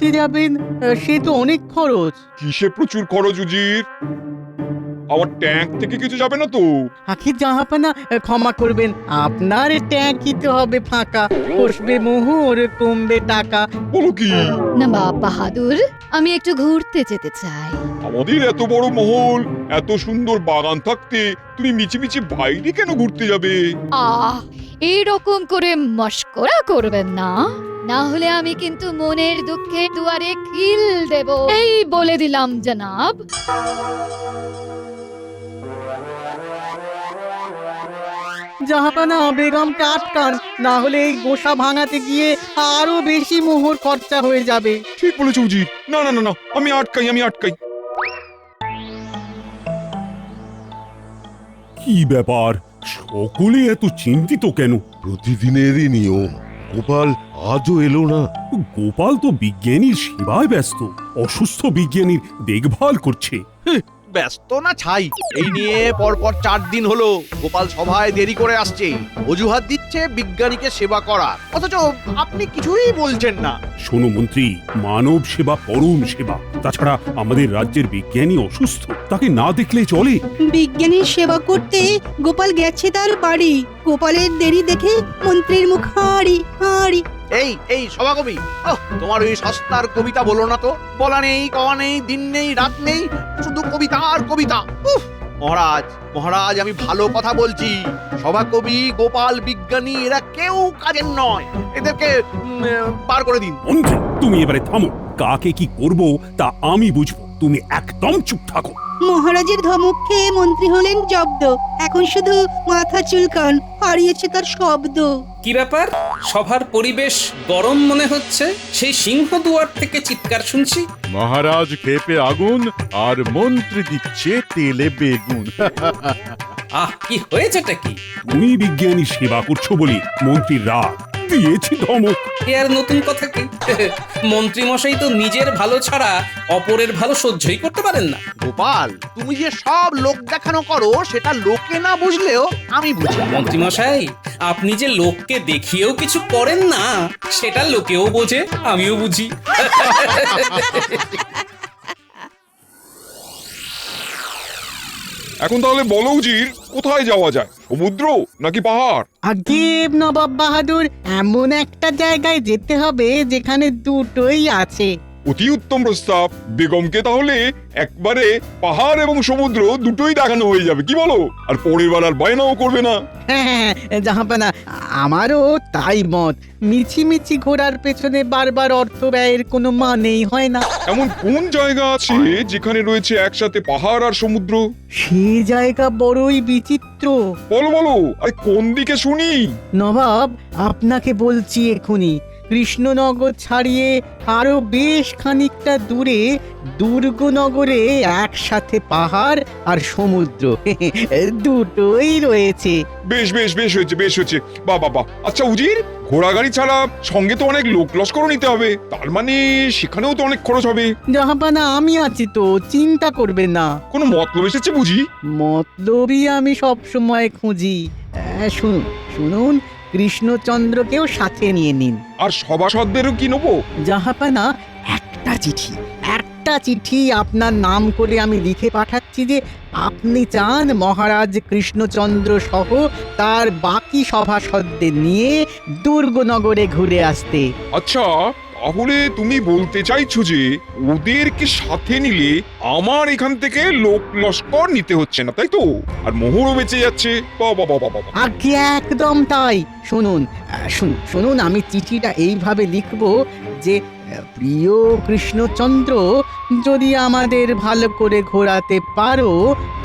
ঘুরতে যাবেন, সে তো অনেক খরচ। কিসে প্রচুর খরচ উজির? আমার ট্যাঙ্ক থেকে কিছু যাবে না তো? আখি জাহাপানা, ক্ষমা করবেন, আপনার ট্যাঙ্কি তো হবে ফাঁকা, বসবে মোহর, কমবে টাকা। বলো কি? নবাব বাহাদুর, আমি একটু ঘুরতে যেতে চাই। আমাদের এত বড় মহল, এত সুন্দর বাগান থাকতে তুমি মিছিমিছি বাইরে কেন ঘুরতে যাবে? আহ, এইরকম করে মশকরা করবেন না, না হলে আমি কিন্তু মনের দুঃখে দুয়ারে খিল দেব, এই বলে দিলাম জনাব। জাহাপানা, বেগমকে আটকান, না হলে এই গোসা ভাঙাতে গিয়ে আরো বেশি মোহর খরচা হয়ে যাবে। ঠিক বলেছো উজির। না না না না, আমি আটকাই। কি ব্যাপার, সকলে এত চিন্তিত কেন? প্রতিদিনেরই নিয়ম। গোপাল আজও এলো না। গোপাল তো বিজ্ঞানীর সেবায় ব্যস্ত, অসুস্থ বিজ্ঞানীর দেখভাল করছে। ব্যস্ত না ছাই, এই নিয়ে পরপর 4 দিন হলো গোপাল সভায় দেরি করে আসছে, অজুহাত দিচ্ছে বিজ্ঞানীকে সেবা করা, অথচ আপনি কিছুই বলছেন না। শোনো মন্ত্রী, মানব সেবা পরম সেবা। তাছাড়া আমাদের রাজ্যের বিজ্ঞানী অসুস্থ, তাকে না দেখলে চলে? বিজ্ঞানীর সেবা করতে গোপাল গেছে তার বাড়ি। গোপালের দেরি দেখে মন্ত্রীর মুখ হাঁড়ি হাঁড়ি। এই সভাকবি, তোমার ওই সস্তার কবিতা বলো না তো। বলা নেই, কওয়া নেই, দিন নেই, রাত নেই, শুধু কবিতা আর কবিতা। মহারাজ, আমি ভালো কথা বলছি। সভাকবি, গোপাল, বিজ্ঞানী এরা কেউ কাজের নয়, এদেরকে বার করে দিন। মন্ত্রী, তুমি এবারে থামো। কাকে কি করব তা আমি বুঝবো, তুমি একদম চুপ থাকো। মহারাজের ধমক খেয়ে মন্ত্রী হলেন জব্দ। এখন শুধু মাথা চুলকান, হারিয়েছে তার শব্দ। কি ব্যাপার, সভার পরিবেশ গরম মনে হচ্ছে? সেই সিংহ দুয়ার থেকে চিৎকার শুনছি। মহারাজ খেপে আগুন আর মন্ত্রী দিচ্ছে তেলে বেগুন। কি হয়েছেটা কি? তুমি বিজ্ঞানী সেবা করছো বলি মন্ত্রীর রাগ, দিয়েছি ধমক। এ আর নতুন কথা কি? মন্ত্রী মশাই তো নিজের ভালো ছাড়া অপরের ভালো সহ্যই করতে পারেন না। গোপাল, তুমি যে সব লোক দেখানো করো সেটা লোকে না বুঝলেও আমি বুঝি। মন্ত্রী মশাই, আপনি যে লোককে দেখিয়েও কিছু করেন না, সেটা লোকেও বোঝে, আমিও বুঝি। এখন তাহলে বলো উজির, কোথায় যাওয়া যায়? সমুদ্র নাকি পাহাড়? আগে নবাব বাহাদুর, এমন একটা জায়গায় যেতে হবে যেখানে দুটোই আছে। অতি উত্তম প্রস্তাব। বেগমকে তাহলে একবারে পাহাড় এবং সমুদ্র দুটোই দেখানো হয়ে যাবে, কি বলো? আর পরের বার আর বায়নাও করবে না। হ্যাঁ, জাহাপানা, আমারও তাই মত। মিছি ঘোরার পেছনে বারবার অর্থ ব্যয়ের কোনো মানেই হয় না। এমন কোন জায়গা আছে যেখানে রয়েছে একসাথে পাহাড় আর সমুদ্র? সেই জায়গা বড়ই বিচিত্র। বলো, আরে কোন দিকে শুনি? নবাব, আপনাকে বলছি এখুনি। কৃষ্ণনগর ছাড়িয়ে আরো বেশ খানিকটা দূরে দুর্গনগরে একসাথে পাহাড় আর সমুদ্র দুটোই রয়েছে। বেশ হয়েছে। বাহ। আচ্ছা উজির, ঘোড়া গাড়ি ছাড়া সঙ্গে তো অনেক লোক লস্করও নিতে হবে, তার মানে সেখানেও তো অনেক খরচ হবে। জাহাপানা, আমি আছি তো, চিন্তা করবেন না। কোনো মতলব এসেছে বুঝি? মতলবই আমি সব সময় খুঁজি। শুনুন, কৃষ্ণচন্দ্রকেও সাথে নিয়ে নিন। আর সভাসদেরও কি নেবো? জাহাপানা, একটা চিঠি আপনার নাম করে আমি লিখে পাঠাচ্ছি যে আপনি চান মহারাজ কৃষ্ণচন্দ্র সহ তার বাকি সভাসদদের নিয়ে দুর্গনগরে ঘুরে আসতে। আচ্ছা, তাহলে তুমি বলতে চাইছো যে ওদেরকে সাথে নিলে আমার এখান থেকে লোক লস্কর নিতে হচ্ছে না, তাই তো? আর মোহরও বেঁচে যাচ্ছে। বাবা। আগে একদম তাই। শুনুন, আমি চিঠিটা এইভাবে লিখব যে, প্রিয় কৃষ্ণচন্দ্র, যদি আমাদের ভালো করে ঘোরাতে পারো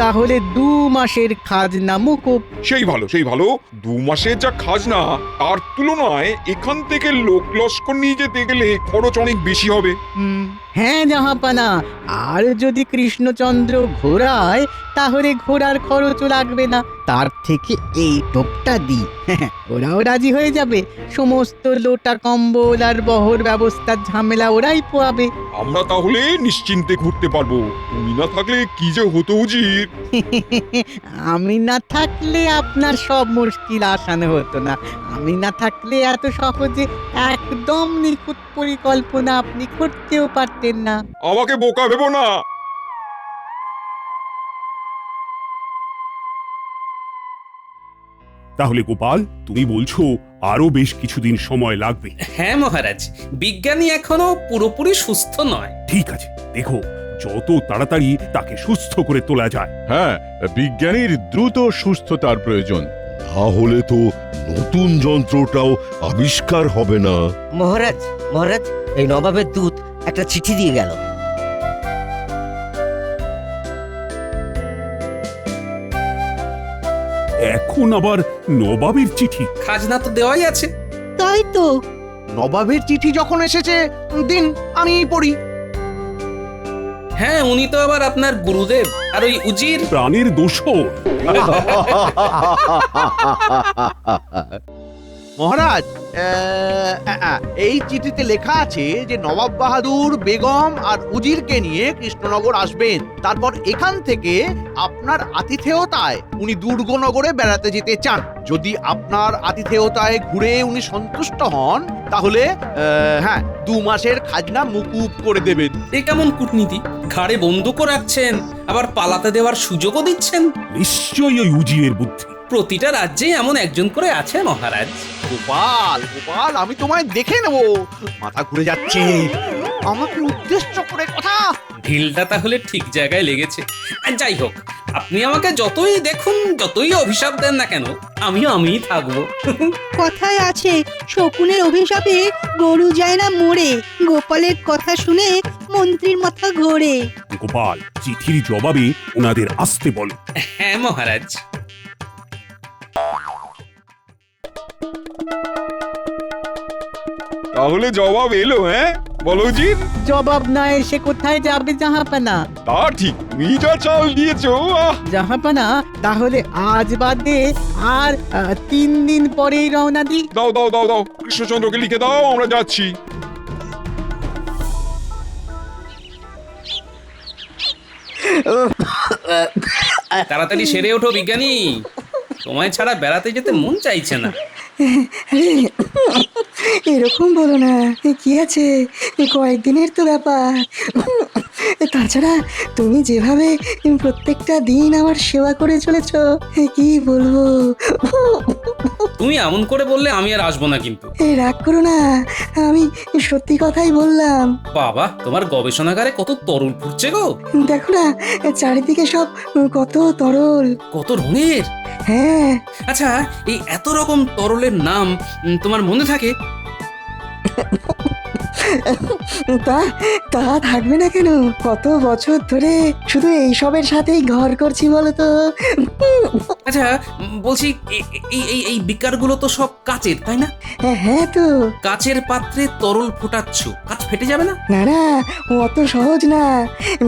তাহলে 2 মাসের খাজনা মুকুব। সেই ভালো। 2 মাসের যা খাজনা, তার তুলনায় এখান থেকে লোক লস্কর নিয়ে যেতে গেলে খরচ অনেক বেশি হবে। হ্যাঁ জাহাপানা, আর যদি কৃষ্ণচন্দ্র ঘোরায় তাহলে ঘোড়ার খরচও লাগবে না, তার থেকে এই টোপটা দিই। ওরাও রাজি হয়ে যাবে, সমস্ত লোটা কম্বল আর বহর ব্যবস্থার ঝামেলা ওরাই পোয়াবে। আমরা তাহলে নিশ্চিন্তে ঘুরতে পারবো। তুমি না থাকলে কি যে হতো উজির। আমি না থাকলে আপনার সব মুশকিল আসানো হতো না। আমি না থাকলে এত সহজে একদম নিখুঁত পরিকল্পনা আপনি করতেও পারতেন না। আমাকে বোকা ভেবো না। তাহলে গোপাল, তুমি বলছো আরো বেশ কিছুদিন সময় লাগবে। হ্যাঁ মহারাজ, বিজ্ঞানী এখনো পুরোপুরি সুস্থ নয়। ঠিক আছে, দেখো যত তাড়াতাড়ি তাকে সুস্থ করে তোলা যায়। হ্যাঁ, বিজ্ঞানীর দ্রুত সুস্থতার প্রয়োজন। তাহলে তো নতুন যন্ত্রটাও আবিষ্কার হবে না। মহারাজ, মহারাজ, এই নবাবের দূত একটা চিঠি দিয়ে গেল। এখন আবার নবাবের চিঠি? খাজনা তো দেওয়াই আছে। তাই তো। নবাবের চিঠি যখন এসেছে, দিন আমি পড়ি। হ্যাঁ, উনি তো আবার আপনার গুরুদেব, আর ওই উজির প্রাণের দোষর। মহারাজ, এই চিঠিতে লেখা আছে যে নবাব বাহাদুর বেগম আর উজিরকে নিয়ে কৃষ্ণনগর আসবেন। তারপর এখান থেকে আপনার আতিথেয়তায় উনি দুর্গনগরে বেড়াতে যেতে চান। যদি আপনার আতিথেয়তায় ঘুরে উনি সন্তুষ্ট হন, তাহলে 2 মাসের খাজনা মুকুব করে দেবেন। এ কেমন কূটনীতি? ঘাড়ে বন্দুকও রাখছেন, আবার পালাতে দেওয়ার সুযোগও দিচ্ছেন। নিশ্চয়ই ওই উজিরের বুদ্ধি। প্রতিটা রাজ্যে এমন একজন করে আছে মহারাজ। গোপাল, গোপাল, আমি তোমায় দেখে নেব। মাথা ঘুরে যাচ্ছে। আমাকে উদ্দেশ্য করে কথা। ঢিলটা তাহলে ঠিক জায়গায় লেগেছে। আর যাই হোক, আপনি আমাকে যতই দেখুন, যতই অভিশাপ দেন না কেন, আমিই থাকবো। কথায় আছে, শকুনের অভিশাপে গরু যায় না মরে। গোপালের কথা শুনে মন্ত্রীর মাথা ঘোরে। গোপাল, চিঠির জবাবে ওনাদের আসতে বলো। হ্যাঁ মহারাজ। তাহলে জবাব এলো? হ্যাঁ বলো উজির। জবাব না এসে কোথায় যাবে জাহাপানা? তা ঠিক, তুমি যা চাল দিয়েছো। জাহাপানা, তাহলে আজ বাদে আর 3 দিন পরেই রওনা দিই। দাও দাও দাও দাও, কৃষ্ণচন্দ্রকে লিখে দাও, আমরা যাচ্ছি। তাড়াতাড়ি সেরে ওঠো বিজ্ঞানী, সময় ছাড়া বেড়াতে যেতে মন চাইছে না। এরকম বলো না, কি আছে, কয়েকদিনের তো ব্যাপার। তাছাড়া তুমি যেভাবে প্রত্যেকটা দিন আমার সেবা করে চলেছ, কি বলবো। তুমি এমন করে বললে আমি আর আসবো না কিন্তু। রাগ করো না, আমি সত্যি কথাই বললাম। বাবা, তোমার গবেষণাগারে কত তরল ফুটছে গো। দেখো না, চারিদিকে সব কত তরল। কত রঙের। হ্যাঁ। আচ্ছা, এই এত রকম তরলের নাম তোমার মনে থাকে? তা তা থাকবে না কেন? কত বছর ধরে শুধু এইসবের সাথেই ঘর করছি বলতো। আচ্ছা, বলছি এই বিকারগুলো তো সব কাচের, তাই না? হ্যাঁ তো। কাচের পাত্রে তরল ফোটাচ্ছ, কাচ ফেটে যাবে না? না না, অত সহজ না।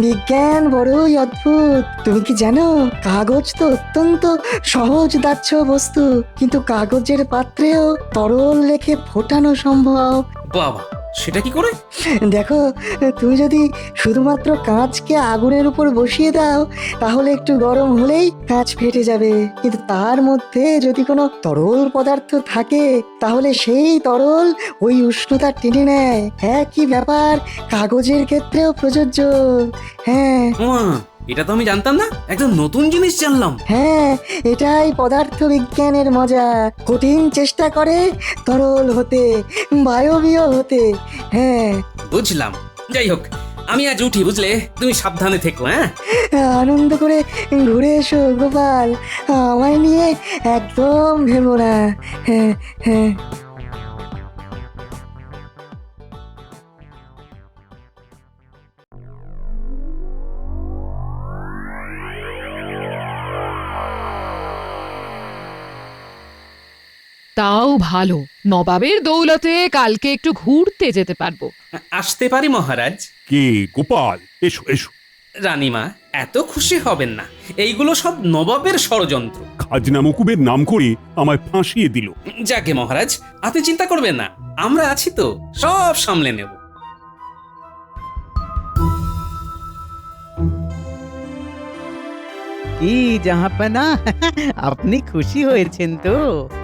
বিজ্ঞান বড়ই অদ্ভুত। তুমি কি জানো, কাগজ তো অত্যন্ত সহজ দাহ্য বস্তু, কিন্তু কাগজের পাত্রেও তরল রেখে ফোটানো সম্ভব। বাবা, সেটা কি করে? দেখো, তুমি যদি শুধুমাত্র কাঁচকে আগুনের উপর বসিয়ে দাও, তাহলে একটু গরম হলেই কাঁচ ফেটে যাবে। কিন্তু তার মধ্যে যদি কোনো তরল পদার্থ থাকে, তাহলে সেই তরল ওই উষ্ণতা টেনে নেয়। একই ব্যাপার কাগজের ক্ষেত্রেও প্রযোজ্য। হ্যাঁ। এটা তো আমি জানতাম না, একদম নতুন জিনিস জানলাম। হ্যাঁ, এটাই পদার্থ বিজ্ঞানের মজা। কঠিন চেষ্টা করে তরল হতে, বায়বীয় হতে। হ্যাঁ, বুঝলাম। যাই হোক, আমি আজ উঠি, বুঝলে? তুমি সাবধানে থেকো। হ্যাঁ, আনন্দ করে ঘুরে এসো গোপাল, আমায় নিয়ে একদম ভেবো না। হ্যাঁ হ্যাঁ। তাও ভালো, নবাবের দৌলতে কালকে একটু ঘুরতে যেতে পারবো। আসতে পারি মহারাজ? কে? গোপাল, এসো এসো। রানীমা এত খুশি হবেন না, এইগুলো সব নবাবের ষড়যন্ত্র। খাজনা মকুবের নাম করে আমায় ফাঁসিয়ে দিল। যাকে মহারাজ, আপনি চিন্তা করবেন না, আমরা আছি তো, সব সামলে নেব। কি জাহাপানা, আপনি খুশি হয়েছেন তো?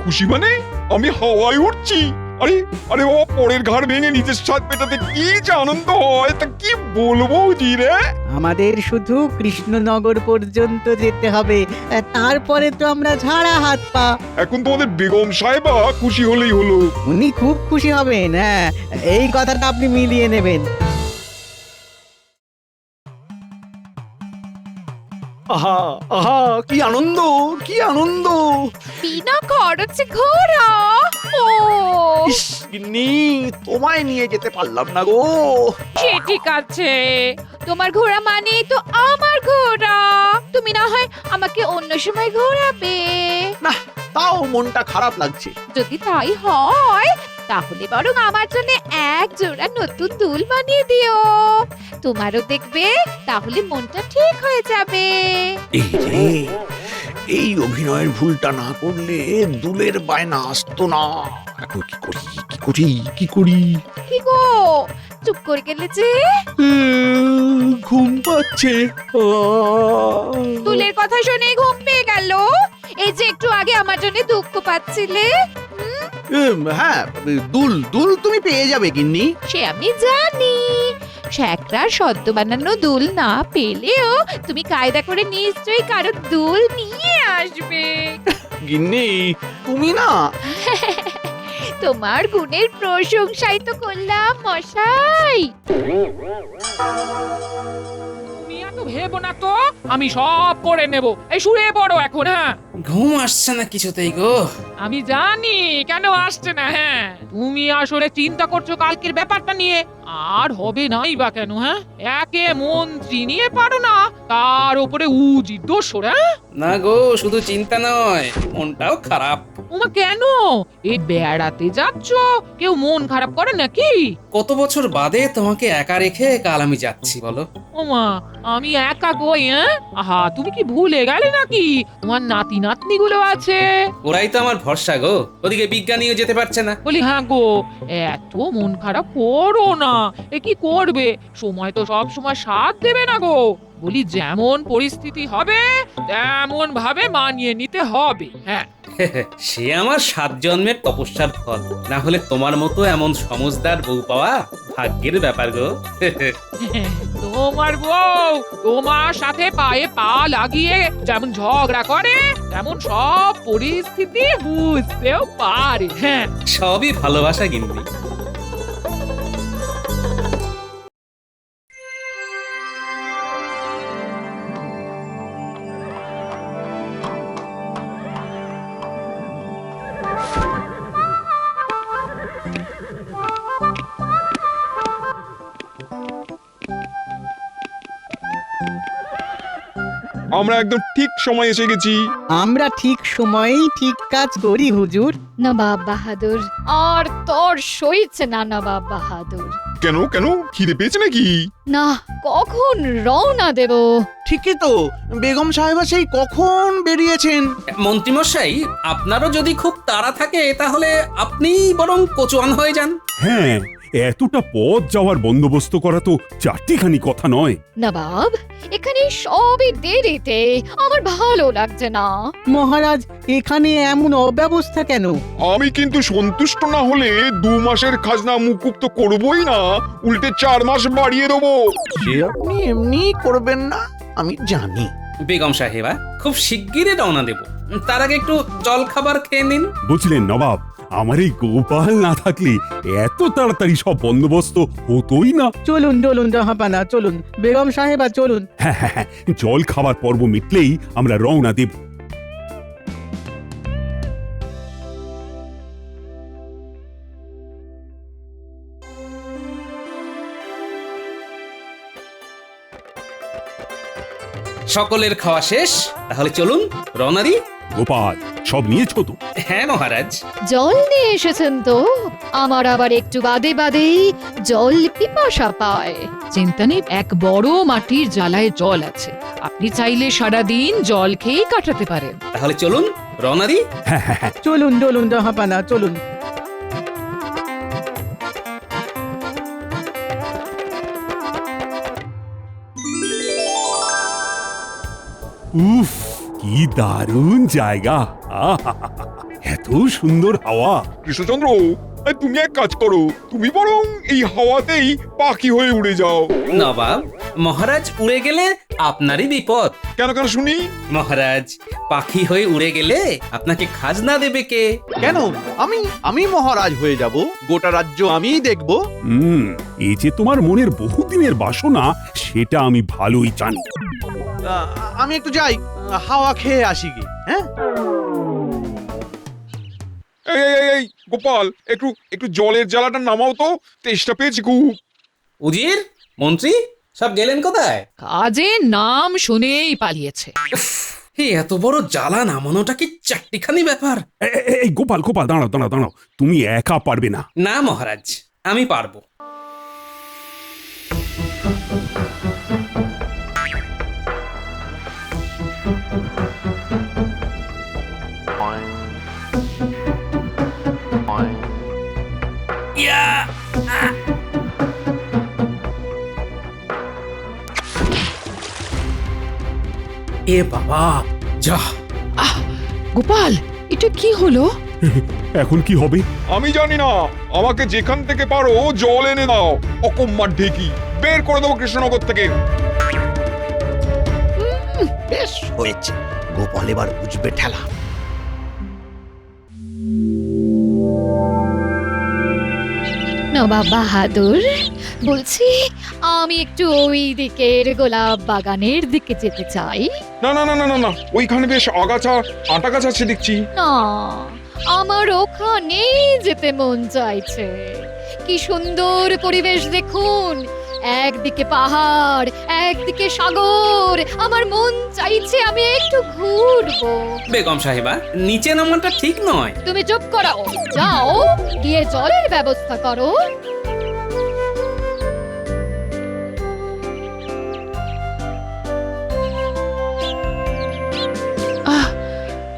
খুশি মানে আমি হাওয়ায় উঠছি। আরে আরে বাবা, পরের ঘাড় ভেঙে নিজের স্বাদ পেটাতে কি যে আনন্দ হয় তা কি বলবো জি রে। আমাদের শুধু কৃষ্ণনগর পর্যন্ত যেতে হবে, তারপরে তো আমরা ঝাড়া হাত পা। এখন তোমাদের বেগম সাহেবা খুশি হলেই হলো। উনি খুব খুশি হবেন, হ্যাঁ, এই কথাটা আপনি মিলিয়ে নেবেন। আহা আহা, কি আনন্দ, কি আনন্দ! বিনা খরচে ঘোরা। ও ইস, গিন্নি, তোমায় নিয়ে যেতে পারলাম না গো। সে ঠিক আছে, তোমার ঘোড়া মানে তো আমার ঘোড়া। তুমি না হয় আমাকে অন্য সময় ঘোরাবে। না, তাও মনটা খারাপ লাগছে। যদি তাই হয় তাহলে বরং আমার জন্য এক জোড়া নতুন দুল বানিয়ে দিও। তোমারও দেখবে তাহলে মনটা ঠিক হয়ে যাবে। এই রে, এই অভিনয়ের ভুলটা না করলে দুলের বায়না আসতো না। এখন কি করি, কি করি, কি করি? কি গো, চুপ করে গেলে যে? ঘুম পাচ্ছে। দুলের কথা শুনে ঘুম পেয়ে গেল? এই যে একটু আগে আমার জন্য দুঃখ পাচ্ছিলে। হ্যাঁ, দুল দুল তুমি পেয়ে যাবে গিন্নি। সে আমি জানি। শ্যাকরার সদ্য বানানো দুল না পেলেও তুমি কায়দা করে নিশ্চয়ই কারো দুল নিয়ে আসবে। গিন্নি, তুমি না। তোমার গুণের প্রশংসাই তো করলাম মশাই। তুমি এত ভেবো না তো, আমি সব করে নেব। এই শুয়ে পড়ো এখন। হ্যাঁ, ঘুম আসছে না কিছুতেই গো। আমি জানি কেন আসছে না। হ্যাঁ, তুমি আসলে চিন্তা করছো কালকের ব্যাপারটা নিয়ে। আর হবে নাই বা কেন? হ্যাঁ, একে মন্ত্রী নিয়ে পারো না, তার উপরে উজির দোষর। হ্যাঁ না গো, শুধু চিন্তা নয়, মনটাও খারাপ। ওমা, কেন? এই বেড়াতে যাচ্ছ, কেউ মন খারাপ করে নাকি? কত বছর বাদে তোমাকে একা রেখে কাল আমি যাচ্ছি বলো। ওমা, আমি একা কই? হ্যাঁ, আহা, তুমি কি ভুলে গেলে নাকি তোমার নাতি নাতনি গুলো আছে? ওরাই তো আমার ভরসা গো। ওদিকে বিজ্ঞানীও যেতে পারছে না। বলি হ্যাঁ গো, এত মন খারাপ করো না। এ কি করবে, সময় তো সব সময় সাথ দেবে না গো। বলি যেমন পরিস্থিতি হবে তেমন ভাবে মানিয়ে নিতে হবে। হ্যাঁ, সে আমার 7 জন্মের তপস্যার ফল। না হলে তোমার মতো এমন সমজদার বউ পাওয়া ভাগ্যের ব্যাপার গো। তোমার বউ তোমার সাথে পায়ে পা লাগিয়ে যেমন ঝগড়া করে, তেমন সব পরিস্থিতি বুঝতেও পারে। হ্যাঁ, সবই ভালোবাসা গিন্নি। আমরা একদম ঠিক সময় এসে গেছি। আমরা ঠিক সময়েই ঠিক কাজ করি হুজুর। নবাব বাহাদুর, আর তোর সইছে না নবাব বাহাদুর। কেন কেন, খিদে পেয়েছে নাকি? না, কখন রওনা দেব? ঠিকই তো, বেগম সাহেবা সেই কখন বেরিয়েছেন। মন্ত্রীমশাই, আপনারও যদি খুব তাড়া থাকে তাহলে আপনি বরং কোচোয়ান হয়ে যান। হ্যাঁ, এতটা পথ যাওয়ার বন্দোবস্ত করা তো চারটিখানি কথা নয়। নবাব, এখানে সবই দেরিতে, আমার ভালো লাগছে না। মহারাজ, এখানে এমন অব্যবস্থা কেন? আমি কিন্তু সন্তুষ্ট না হলে 2 মাসের খাজনা মুকুব তো করবই না, উল্টে 4 মাস বাড়িয়ে দেবো। সে আপনি এমনি করবেন না, আমি জানি। বেগম সাহেবা, খুব শিগগিরই রওনা দেব। তার আগে একটু জল খাবার খেয়ে নিন। বুঝলেন নবাব, আমার এই গোপাল না থাকলে এত তাড়াতাড়ি সব বন্দোবস্ত হতোই না। চলুন চলুন জাহাপানা, চলুন বেগম সাহেবা, চলুন। হ্যাঁ হ্যাঁ হ্যাঁ, জল খাবার পর্ব মিটলেই আমরা রওনা দেব। সকলের খাওয়া শেষ, তাহলে চলুন রওনা দিই। গোপাল, সব নিয়েছো তো? হ্যাঁ মহারাজ। জল নিয়ে এসেছেন তো? আমার আবার একটু বাদে বাদেই জল পিপাসা পায়। চিন্তা নেই, এক বড় মাটির জ্বালায় জল আছে, আপনি চাইলে সারাদিন জল খেয়েই কাটাতে পারেন। তাহলে চলুন রওনা দিই। চলুন চলুন জাহাপানা চলুন। উফ, কি দারুণ জায়গা! আহা! এত সুন্দর হাওয়া। কৃষ্ণচন্দ্র, তুমি এক কাজ করো, তুমি বরং এই হাওয়াতেই পাখি হয়ে উড়ে যাও। নবাব, মহারাজ উড়ে গেলে আপনারই বিপদ। কেন কেন শুনি? মহারাজ পাখি হয়ে উড়ে গেলে আপনাকে খাজনা দেবে কে? কেন আমি মহারাজ হয়ে যাব? গোটা রাজ্য আমিই দেখব। এই যে তোমার মনের বহুদিনের বাসনা, সেটা আমি ভালোই জানি। আমি একটু যাই, হাওয়া খেয়ে আসি গে। হ্যাঁ, এই গোপাল, একটু একটু জলের জ্বালাটা নামাও তো, তেষ্টা পেয়েছি খুব। উজির, মন্ত্রী সব গেলেন কোথায়? কাজের নাম শুনেই পালিয়েছে। এই এত বড় জ্বালা নামানোটা কি চারটিখানি ব্যাপার? এই গোপাল গোপাল, দাঁড়াও দাঁড়াও দাঁড়াও, তুমি একা পারবে না। না মহারাজ, আমি পারবো। ইয়া! এ বাবা, যা! গোপাল, এটা কি হলো? এখন কি হবে? আমি জানি না, আমাকে যেখান থেকে পারো জল এনে দাও। অকম্মার ঢেকি বের করে দেবো কৃষ্ণনগর থেকে। বেশ হয়েছে, গোপাল এবার বুঝবে ঠেলা। নবাব বাহাদুর, বলছি আমি একটু ওই দিকের গোলাপ বাগানের দিকে যেতে চাই। না না না না না না, ওইখানে বেশ আগাছা আটা গাছ আছে দেখছি। না, আমার ওখানেই যেতে মন চাইছে। কি সুন্দর পরিবেশ দেখুন, একদিকে পাহাড়, একদিকে সাগর। আমার মন চাইছে আমি একটু ঘুরবো। বেগম সাহেবা, নিচে নামাটা ঠিক নয়। তুমি চুপ করো, যাও গিয়ে জলের ব্যবস্থা করো।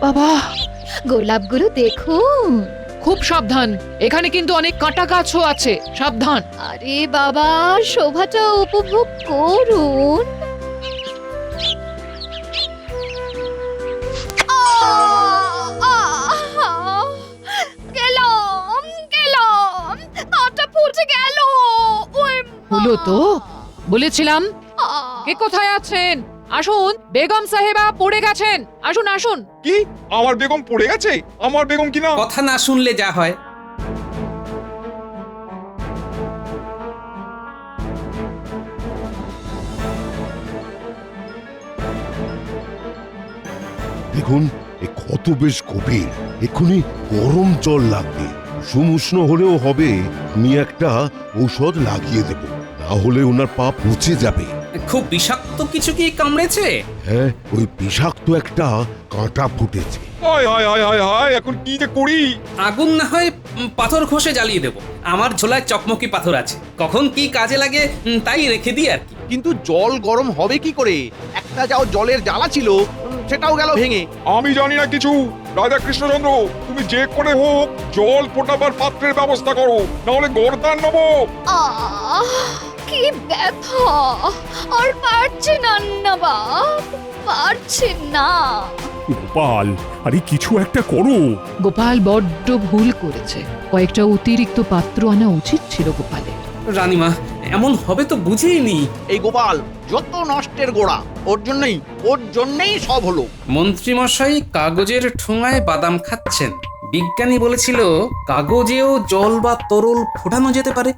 বাবা, গোলাপগুলো দেখুন। খুব সাবধান, এখানে কিন্তু অনেক কাঁটা গাছও আছে, সাবধান। আরে বাবা, শোভাটা উপভোগ করুন। গেলাম, পাটা ফুটে গেল। হলো তো, বলেছিলাম। কে কোথায় আছেন? আসুন, বেগম সাহেবা পড়ে গেছেন। আসুন আসুন। কি, আমার বেগম পড়ে গেছে? আমার বেগম কি না? কথা না শুনলে যা হয়। দেখুন, এ ক্ষত বেশ গভীর, এক্ষুনি গরম জল লাগবে। উষ্ণ হলেও হবে, আমি একটা ঔষধ লাগিয়ে দেব, না হলে ওনার পা পচে যাবে। খুব বিষাক্ত কিছু কি কামড়েছে? হ্যাঁ, ওই বিষাক্ত একটা কাঁটা ফুটেছে। হায় হায় হায় হায় হায়, এখন কি যে করি? আগুন না হয় পাথর ঘষে জ্বালিয়ে দেব। আমার ঝোলায় চকমকি পাথর আছে, কখন কি কাজে লাগে তাই রেখে দিই আর কি। কিন্তু জল গরম হবে কি করে? একটা যাও জলের জ্বালা ছিল, সেটাও গেল ভেঙে। আমি জানি না কিছু। রাজা কৃষ্ণচন্দ্র, তুমি যে করে হোক জল ফোটাবার পাত্রের ব্যবস্থা করো, না হলে গর্দান নেবো। কি ব্যথা! আর পারছি না নবাব, পারছি না। গোপাল, আরে কিছু একটা করো। গোপাল বড্ড ভুল করেছে, কয়েকটা অতিরিক্ত পাত্র আনা উচিত ছিল গোপালের। রানীমা, এমন হবে তো বুঝিনি। এই গোপাল যত নষ্টের গোড়া, ওর জন্যই সব হলো। মন্ত্রীমশাই কাগজের ঠোঙায় বাদাম খাচ্ছেন। বিজ্ঞানী বলেছিল কাগজেও জল বা তরল ফোটানো যেতে পারে।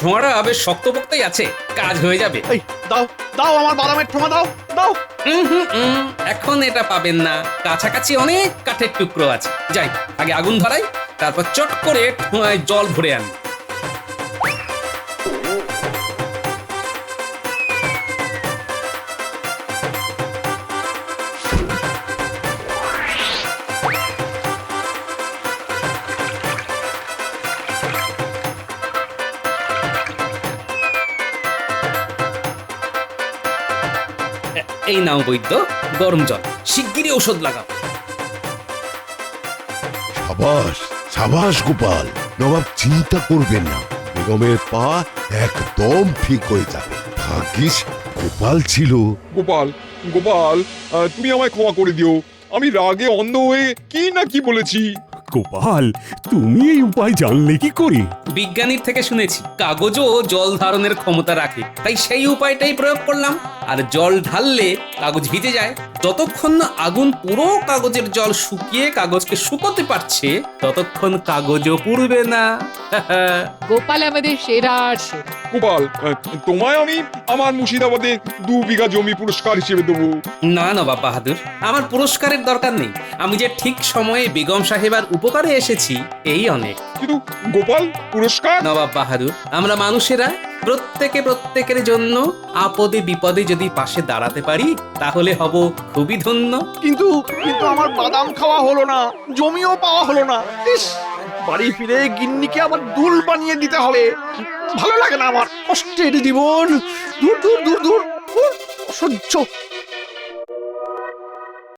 ঠোঙাটা বেশ শক্তপোক্তই আছে, কাজ হয়ে যাবে। এই দাও দাও, আমার বাদামের ঠোঙা দাও দাও। এখন এটা পাবেন না, কাছাকাছি অনেক কাঠের টুকরো আছে। যাই, আগে আগুন ধরাই, তারপর চট করে ঠোঙায় জল ভরে আনি। এই নাও বৈদ্য গরম জল, শিগগিরই ঔষধ লাগাও। সাবাস সাবাস গোপাল, নবাব চিন্তা করবেন না, বেগমের পা একদম ঠিক হয়ে যাবে। ভাগ্যিস গোপাল ছিল। গোপাল গোপাল, তুমি আমায় ক্ষমা করে দিও, আমি রাগে অন্ধ হয়ে কি না কি বলেছি। গোপাল, তুমি এই উপায় জানলে কি করে? বিজ্ঞানীর থেকে শুনেছি কাগজও জল ধারণের ক্ষমতা রাখে, তাই সেই উপায়টাই প্রয়োগ করলাম। আর জল ঢাললে কাগজ ভিজে যায়। যতক্ষণ না আগুন পুরো কাগজের জল শুকিয়ে কাগজকে শুকোতে পারছে, ততক্ষণ কাগজও পুড়বে না। গোপাল আমাদের সেরা সেরা। গোপাল, তোমায় আমি আমার মুর্শিদাবাদে 2 বিঘা জমি পুরস্কার হিসেবে দেবো। না নবাব বাহাদুর, আমার পুরস্কারের দরকার নেই। আমি যে ঠিক সময়ে বেগম সাহেবার উপকারে এসেছি, এই অনেক। কিন্তু গোপাল, পুরস্কার? নবাব বাহাদুর, আমরা মানুষেরা প্রত্যেকে প্রত্যেকের জন্য আপদে বিপদে যদি পাশে দাঁড়াতে পারি, তাহলে হব খুবই ধন্য। কিন্তু কিন্তু আমার বাদাম খাওয়া হলো না, জমিও পাওয়া হলো না। ইস, বাড়ি ফিরে গিন্নিকে আবার দুল বানিয়ে দিতে হবে। ভালো লাগে না আমার কষ্টের জীবন। দূর দূর দূর দূর, অসহ্য।